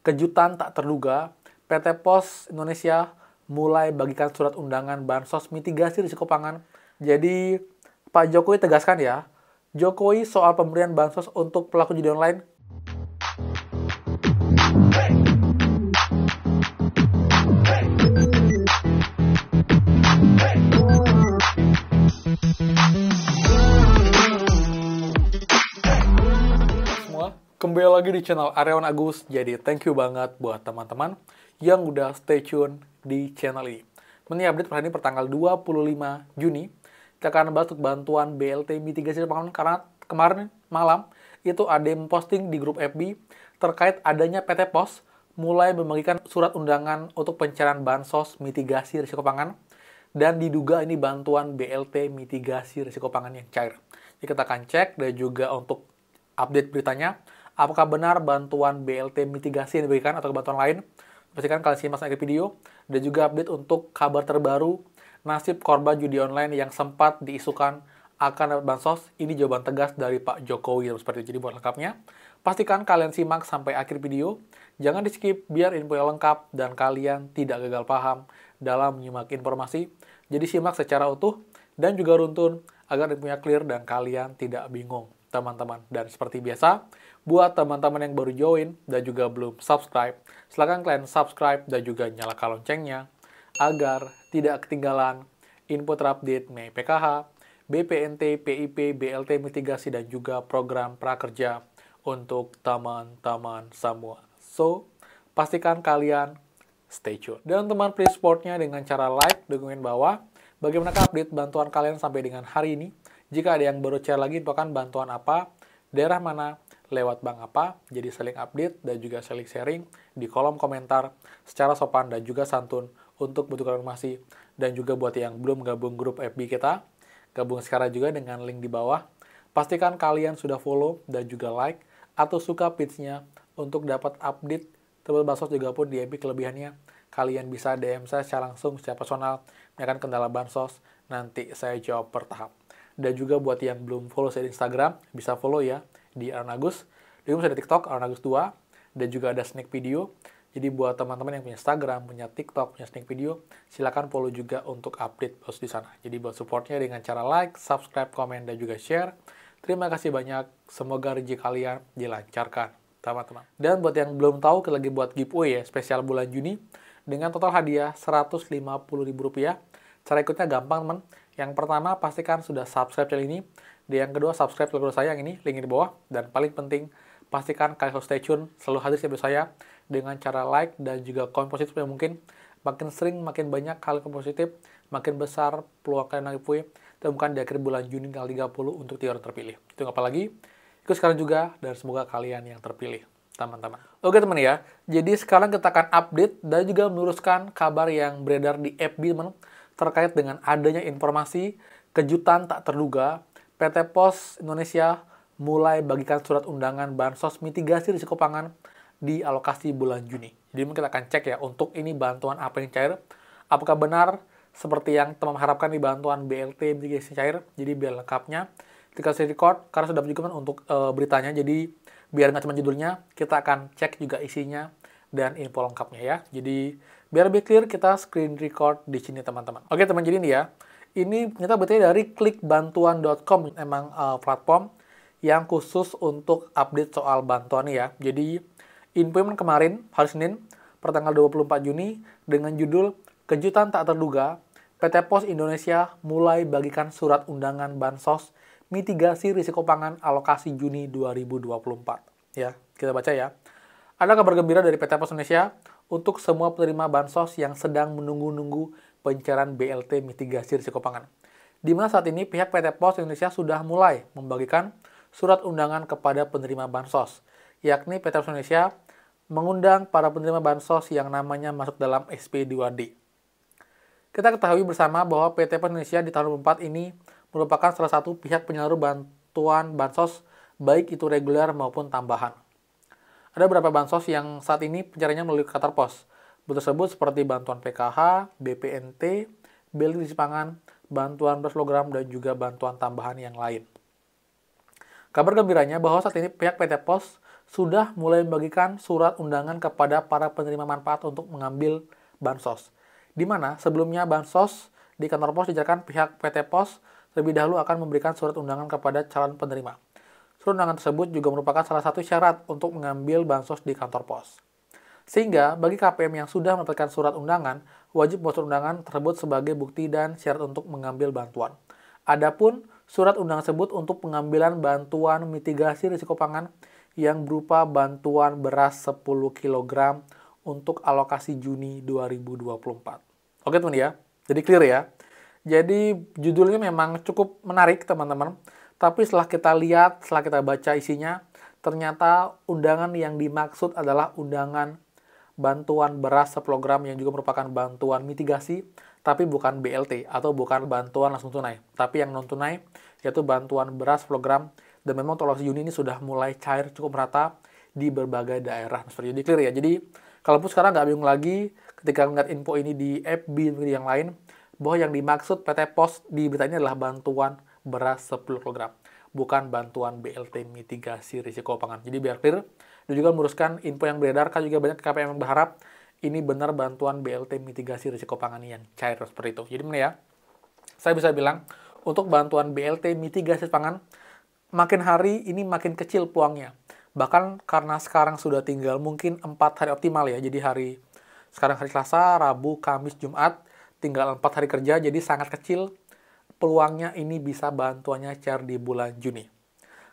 Kejutan tak terduga, PT Pos Indonesia mulai bagikan surat undangan bansos mitigasi risiko pangan. Jadi, Pak Jokowi tegaskan ya, Jokowi soal pemberian bansos untuk pelaku judi online. Kembali lagi di channel Aryawan Agus. Jadi thank you banget buat teman-teman yang udah stay tune di channel ini. Ini update hari ini pertanggal 25 Juni. Kita akan bahas bantuan BLT mitigasi pangan karena kemarin malam itu ada yang posting di grup FB terkait adanya PT Pos mulai membagikan surat undangan untuk pencairan bansos mitigasi risiko pangan dan diduga ini bantuan BLT mitigasi risiko pangan yang cair. Jadi kita akan cek dan juga untuk update beritanya. Apakah benar bantuan BLT mitigasi yang diberikan atau bantuan lain? Pastikan kalian simak sampai video. Dan juga update untuk kabar terbaru nasib korban judi online yang sempat diisukan akan dapat bansos. Ini jawaban tegas dari Pak Jokowi. Seperti itu. Jadi buat lengkapnya, pastikan kalian simak sampai akhir video. Jangan di skip biar info yang lengkap dan kalian tidak gagal paham dalam menyimak informasi. Jadi simak secara utuh dan juga runtun agar infonya clear dan kalian tidak bingung, teman-teman. Dan seperti biasa, buat teman-teman yang baru join dan juga belum subscribe, silakan kalian subscribe dan juga nyalakan loncengnya agar tidak ketinggalan info terupdate mengenai PKH, BPNT, PIP, BLT mitigasi dan juga program prakerja untuk teman-teman semua. So, pastikan kalian stay tune. Dan teman please supportnya dengan cara like, dokumen bawah. Bagaimana update bantuan kalian sampai dengan hari ini? Jika ada yang baru share lagi, bahkan bantuan apa, daerah mana, lewat bank apa, jadi saling update dan juga saling sharing di kolom komentar secara sopan dan juga santun untuk bertukar informasi. Dan juga buat yang belum gabung grup FB kita, gabung sekarang juga dengan link di bawah. Pastikan kalian sudah follow dan juga like atau suka page-nya untuk dapat update terbaru bansos juga pun di FB kelebihannya. Kalian bisa DM saya secara langsung, secara personal, menanyakan kendala bansos, nanti saya jawab bertahap. Dan juga buat yang belum follow saya di Instagram, bisa follow ya di Aryawan Agus. Juga bisa di TikTok, Aryawan Agus 2. Dan juga ada snack video. Jadi buat teman-teman yang punya Instagram, punya TikTok, punya snack video, silakan follow juga untuk update post di sana. Jadi buat supportnya dengan cara like, subscribe, komen, dan juga share. Terima kasih banyak. Semoga rezeki kalian dilancarkan, teman-teman. Dan buat yang belum tahu, kita lagi buat giveaway ya, spesial bulan Juni. Dengan total hadiah Rp150.000. Cara ikutnya gampang, teman. Yang pertama, pastikan sudah subscribe channel ini. Dan yang kedua, subscribe channel saya yang ini, link di bawah. Dan paling penting, pastikan kalian stay tune, selalu hadir setiap saya dengan cara like dan juga komen positif yang mungkin. Makin sering, makin banyak kalian komen positif, makin besar peluang kalian giveaway. Temukan di akhir bulan Juni tanggal 30 untuk 3 orang terpilih. Itu nggak apa lagi. Ikut sekarang juga, dan semoga kalian yang terpilih, teman-teman. Oke teman ya, jadi sekarang kita akan update dan juga meluruskan kabar yang beredar di FB, teman, terkait dengan adanya informasi kejutan tak terduga PT Pos Indonesia mulai bagikan surat undangan bansos mitigasi risiko pangan di alokasi bulan Juni. Jadi kita akan cek ya untuk ini bantuan apa yang cair. Apakah benar seperti yang teman harapkan di bantuan BLT mitigasi cair? Jadi biar lengkapnya ketika saya record karena sudah juga untuk beritanya. Jadi biar nggak cuma judulnya, kita akan cek juga isinya dan info lengkapnya ya. Jadi biar lebih clear, kita screen record di sini teman-teman. Oke teman, jadi ini ya. Ini kita beritanya dari klikbantuan.com, emang platform yang khusus untuk update soal bantuan ya. Jadi info kemarin hari Senin pertanggal 24 Juni dengan judul Kejutan tak terduga, PT Pos Indonesia mulai bagikan surat undangan bansos mitigasi risiko pangan alokasi Juni 2024. Ya, kita baca ya. Ada kabar gembira dari PT Pos Indonesia untuk semua penerima bansos yang sedang menunggu-nunggu pencairan BLT mitigasi risiko pangan. Di mana saat ini pihak PT Pos Indonesia sudah mulai membagikan surat undangan kepada penerima bansos, yakni PT Pos Indonesia mengundang para penerima bansos yang namanya masuk dalam SP2D. Kita ketahui bersama bahwa PT Pos Indonesia di tahun 2024 ini merupakan salah satu pihak penyalur bantuan bansos, baik itu reguler maupun tambahan. Ada beberapa bansos yang saat ini pencariannya melalui Qatar Pos. Tersebut seperti bantuan PKH, BPNT, BLT pangan, bantuan beras program, dan juga bantuan tambahan yang lain. Kabar gembiranya bahwa saat ini pihak PT Pos sudah mulai membagikan surat undangan kepada para penerima manfaat untuk mengambil bansos. Di mana sebelumnya bansos di kantor pos dijalankan pihak PT Pos terlebih dahulu akan memberikan surat undangan kepada calon penerima. Surat undangan tersebut juga merupakan salah satu syarat untuk mengambil bansos di kantor pos. Sehingga bagi KPM yang sudah mendapatkan surat undangan, wajib membuat surat undangan tersebut sebagai bukti dan syarat untuk mengambil bantuan. Adapun surat undangan tersebut untuk pengambilan bantuan mitigasi risiko pangan yang berupa bantuan beras 10 kg untuk alokasi Juni 2024. Oke teman ya, jadi clear ya. Jadi judulnya memang cukup menarik teman-teman. Tapi setelah kita lihat, setelah kita baca isinya, ternyata undangan yang dimaksud adalah undangan bantuan beras 10 kg yang juga merupakan bantuan mitigasi, tapi bukan BLT atau bukan bantuan langsung tunai, tapi yang non tunai, yaitu bantuan beras 10 kg. Dan memang untuk alokasi Juni ini sudah mulai cair cukup merata di berbagai daerah. Seperti itu clear ya. Jadi kalaupun sekarang nggak bingung lagi ketika melihat info ini di FB yang lain, bahwa yang dimaksud PT Pos di berita ini adalah bantuan beras 10 kg, bukan bantuan BLT mitigasi risiko pangan. Jadi biar clear, dan juga meluruskan info yang beredar, kan juga banyak KPM yang berharap ini benar bantuan BLT mitigasi risiko pangan yang cair seperti itu. Jadi mana ya, saya bisa bilang untuk bantuan BLT mitigasi pangan makin hari ini makin kecil peluangnya. Bahkan karena sekarang sudah tinggal mungkin 4 hari optimal ya. Jadi sekarang hari Selasa, Rabu, Kamis, Jumat, tinggal 4 hari kerja, jadi sangat kecil peluangnya ini bisa bantuannya cair di bulan Juni.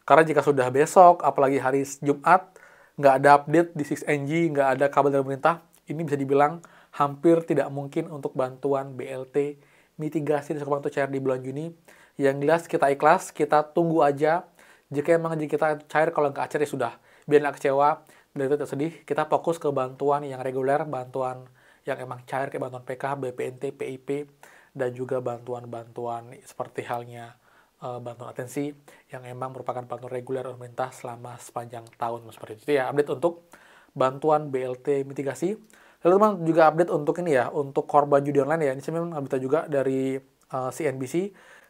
Karena jika sudah besok, apalagi hari Jumat, nggak ada update di 6NG, nggak ada kabar dari pemerintah, ini bisa dibilang hampir tidak mungkin untuk bantuan BLT mitigasi risiko pangan cair di bulan Juni. Yang jelas kita ikhlas, kita tunggu aja. Jika emang kita cair, kalau nggak cair ya sudah. Biar nggak kecewa, dan itu sedih, kita fokus ke bantuan yang reguler, bantuan yang emang cair kayak bantuan PKH, BPNT, PIP, dan juga bantuan-bantuan seperti halnya bantuan atensi yang emang merupakan bantuan reguler pemerintah selama sepanjang tahun seperti itu ya. Update untuk bantuan BLT mitigasi. Lalu teman juga update untuk ini ya, untuk korban judi online ya. Ini sih memang berita juga dari CNBC.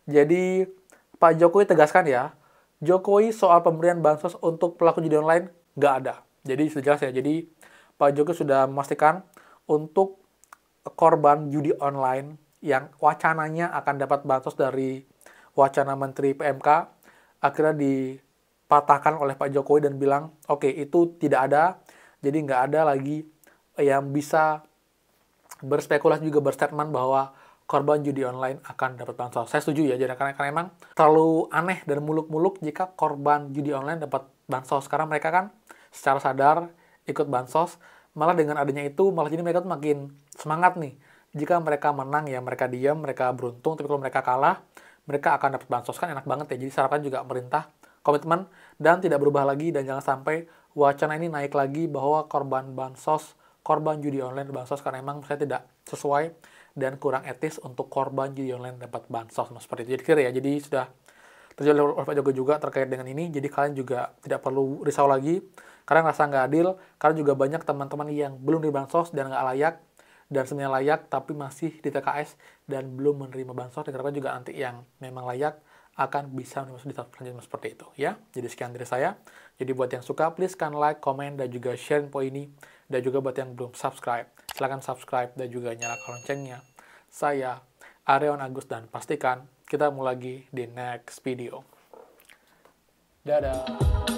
Jadi Pak Jokowi tegaskan ya, Jokowi soal pemberian bansos untuk pelaku judi online nggak ada. Jadi sudah jelas ya. Jadi Pak Jokowi sudah memastikan untuk korban judi online yang wacananya akan dapat bansos dari wacana Menteri PMK akhirnya dipatahkan oleh Pak Jokowi dan bilang, oke, itu tidak ada, jadi nggak ada lagi yang bisa berspekulasi juga berstatement bahwa korban judi online akan dapat bansos. Saya setuju ya, jadi karena emang terlalu aneh dan muluk-muluk jika korban judi online dapat bansos. Karena mereka kan secara sadar ikut bansos, malah dengan adanya itu, malah jadi mereka tuh makin semangat nih. Jika mereka menang ya mereka diam, mereka beruntung, tapi kalau mereka kalah, mereka akan dapat bansos. Kan enak banget ya, jadi sarapan juga pemerintah komitmen dan tidak berubah lagi, dan jangan sampai wacana ini naik lagi bahwa korban bansos, korban judi online bansos, karena emang saya tidak sesuai dan kurang etis untuk korban judi online dapat bansos seperti itu. Jadi clear ya, jadi sudah terjadi oleh Pak Jokowi juga terkait dengan ini, jadi kalian juga tidak perlu risau lagi karena ngerasa nggak adil, karena juga banyak teman-teman yang belum di bansos dan nggak layak, dan sebenarnya layak tapi masih di TKS dan belum menerima bansos, dan juga nanti yang memang layak akan bisa menerima di tahap selanjutnya seperti itu ya. Jadi sekian dari saya. Jadi buat yang suka, please kan like, komen, dan juga share info ini. Dan juga buat yang belum subscribe, silahkan subscribe dan juga nyalakan loncengnya. Saya Aryawan Agus dan pastikan kita mulai lagi di next video. Dadah!